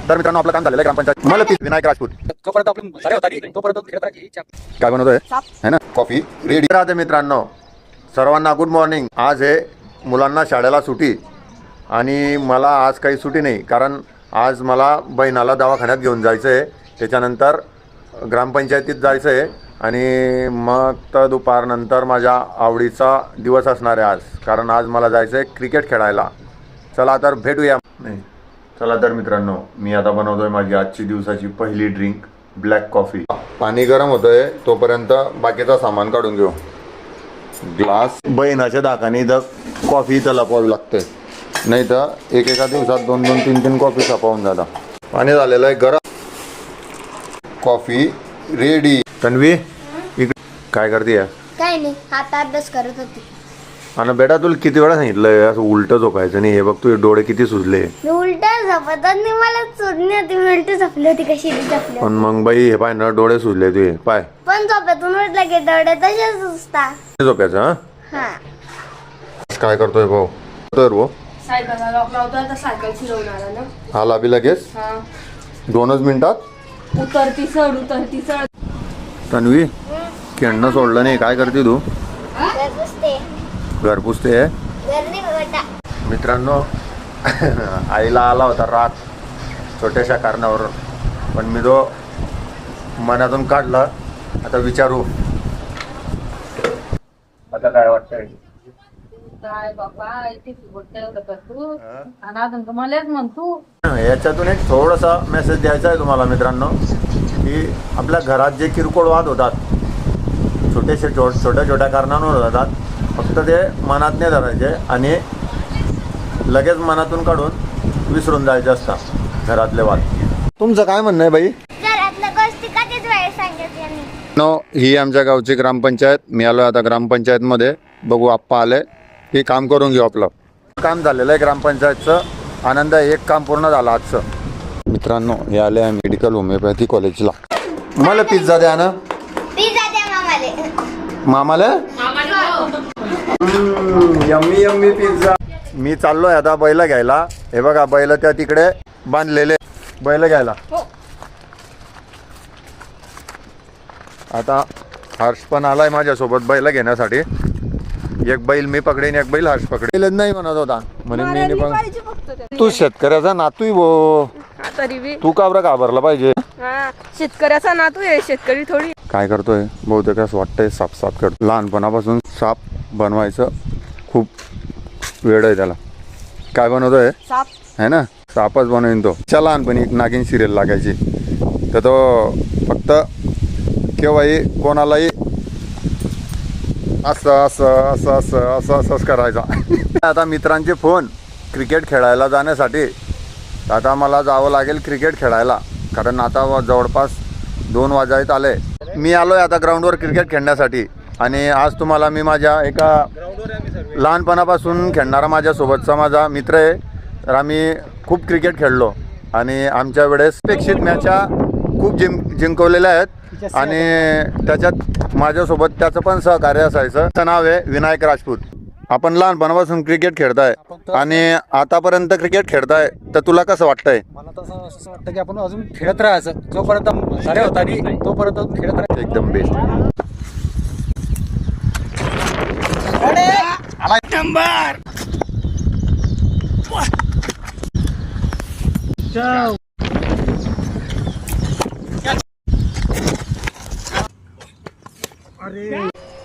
तर मित्रांनो आपलं काम झालेलं आहे ग्रामपंचायत मला विनायक राजपूत काय बनवतोय है ना कॉफी रेडी राहते मित्रांनो. सर्वांना गुड मॉर्निंग. आज आहे मुलांना शाळेला सुट्टी आणि मला आज काही सुट्टी नाही, कारण आज मला बहिणाला दवाखान्यात घेऊन जायचं आहे, त्याच्यानंतर ग्रामपंचायतीत जायचं आहे आणि मग तर दुपारनंतर माझ्या आवडीचा दिवस असणार आहे आज, कारण आज मला जायचं आहे क्रिकेट खेळायला. चला तर भेटूया. नाही चला तर मित्रांनो, मी आता बनवतोय माझी आजची दिवसाची पहिली ड्रिंक ब्लॅक कॉफी. पाणी गरम होतंय तोपर्यंत बाकीचा सामान काढून घेऊ. ग्लास बहिणाच्या दाखाने इथं कॉफी इथं लपवावी लागते, नाही तर एका दिवसात 2-2, 3-3 कॉफी छापावून जातात. पाणी झालेलं आहे गरम. Coffee ready. तन्वी इकडे काय करते? काय नाही, आता अभ्यास करत होती. आणि बेटा तुला किती वेळा सांगितलंय असं उलटं झोपायचं नाही. हे बघ तुझे डोळे किती सुजले. मी उलट झोपत नाही, मला सुजली होती. मी उलट झोपली होती. कशी झोपली पण मग बाई हे पाय ना, डोळे सुजले तुझे पाय. पण झोपेतून उठलं की डोळे तसे सुजतात. झोपायचं हा. काय करतोय भाऊ? तर वो सायकलला लॉक लावतो, आता सायकल फिरवून आला ना. आला बी लगेच हा 2च मिनिटात. उतरती चढ. तन्वी खेळणं सोडलं नाही, काय करते तू? घर पुसते. घर पुसते आहे घर नाही बेटा. मित्रांनो. आईला आला होता राग छोट्याशा कारणावर, पण मी तो मनातून काढला. आता विचारू आता काय वाटतंय? काय बाबा इथे बोलते एवढं कर तू, आणि अजून मलाच म्हणतो. याच्यातून एक थोडासा मेसेज द्यायचा आहे तुम्हाला मित्रांनो, की आपल्या घरात जे किरकोळ वाद होतात, छोट्या कारणांवर होतात, फक्त ते मनात नाही धरायचे आणि लगेच मनातून काढून विसरून जायचे असतात घरातले वाद. तुमचं काय म्हणणं आहे बाई? घरातल्या गोष्टी कधीच वेळ सांगितल्या नाही. ही आमच्या गावची ग्रामपंचायत. मी आलो आता ग्रामपंचायतमध्ये. बघू आप्पा आले की काम करून घेऊ. आपलं काम झालेलं आहे ग्रामपंचायतचं. आनंद आहे, एक काम पूर्ण झालं आजचं. मित्रांनो हे आले आहे मेडिकल होमिओपॅथी कॉलेजला. मला पिझ्झा द्या ना. पिझ्झा द्या मामाले. मामाला यम्मी यम्मी पिझ्झा. मी चाललोय आता बैल घ्यायला. हे बघा बैल त्या तिकडे बांधलेले, बैल घ्यायला. आता हर्ष पण आलाय माझ्यासोबत बैल घेण्यासाठी. एक बैल मी पकडेन, एक बैल हर्ष पकडेल. नाही म्हणत होता म्हणे मी पण. तू शेतकऱ्याचा नातू भो, तू का बरं घाबरला पाहिजे? शेतकऱ्याचा नातू आहे, शेतकरी थोडी. काय करतोय? बहुतेक असं वाटतंय साप करतो. लहानपणापासून साप बनवायचं खूप वेळ आहे त्याला. काय बनवतोय? साप है ना, सापच बनवीन तो. लहानपणी एक नागिन सिरियल लागायची, तर तो फक्त केव्हाही कोणालाही असंच करायचा. आता मित्रांचे फोन क्रिकेट खेळायला जाण्यासाठी. आता मला जावं लागेल क्रिकेट खेळायला, कारण आता जवळपास 2 वाजत आले. मी आलोय आता ग्राउंडवर क्रिकेट खेळण्यासाठी. आणि आज तुम्हाला मी माझ्या एका लहानपणापासून खेळणारा माझ्यासोबतचा माझा मित्र आहे. तर आम्ही खूप क्रिकेट खेळलो आणि आमच्या वेळेस अपेक्षित मॅचा खूप जिंकवलेल्या आहेत आणि त्याच्यात माझ्यासोबत त्याचं पण सहकार्य असायचं. त्याचं नाव आहे विनायक राजपूत. आपण लहानपणापासून क्रिकेट खेळताय आणि आतापर्यंत क्रिकेट खेळताय, तर तुला कसं वाटतंय? मला तसं असं वाटतं की आपण अजून खेळत राहायचं, जोपर्यंत सारे होता तोपर्यंत खेळत राहायचं. एकदम बेस्ट.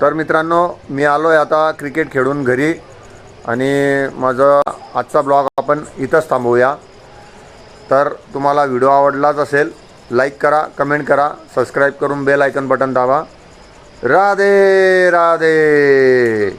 तर मित्रांनो मी आलोय आता क्रिकेट खेळून घरी आणि माझा आजचा ब्लॉग आपण इथंच थांबवूया. तर तुम्हाला व्हिडिओ आवडलाच असेल, लाईक करा, कमेंट करा, सबस्क्राईब करून बेल आयकन बटन दाबा. राधे राधे.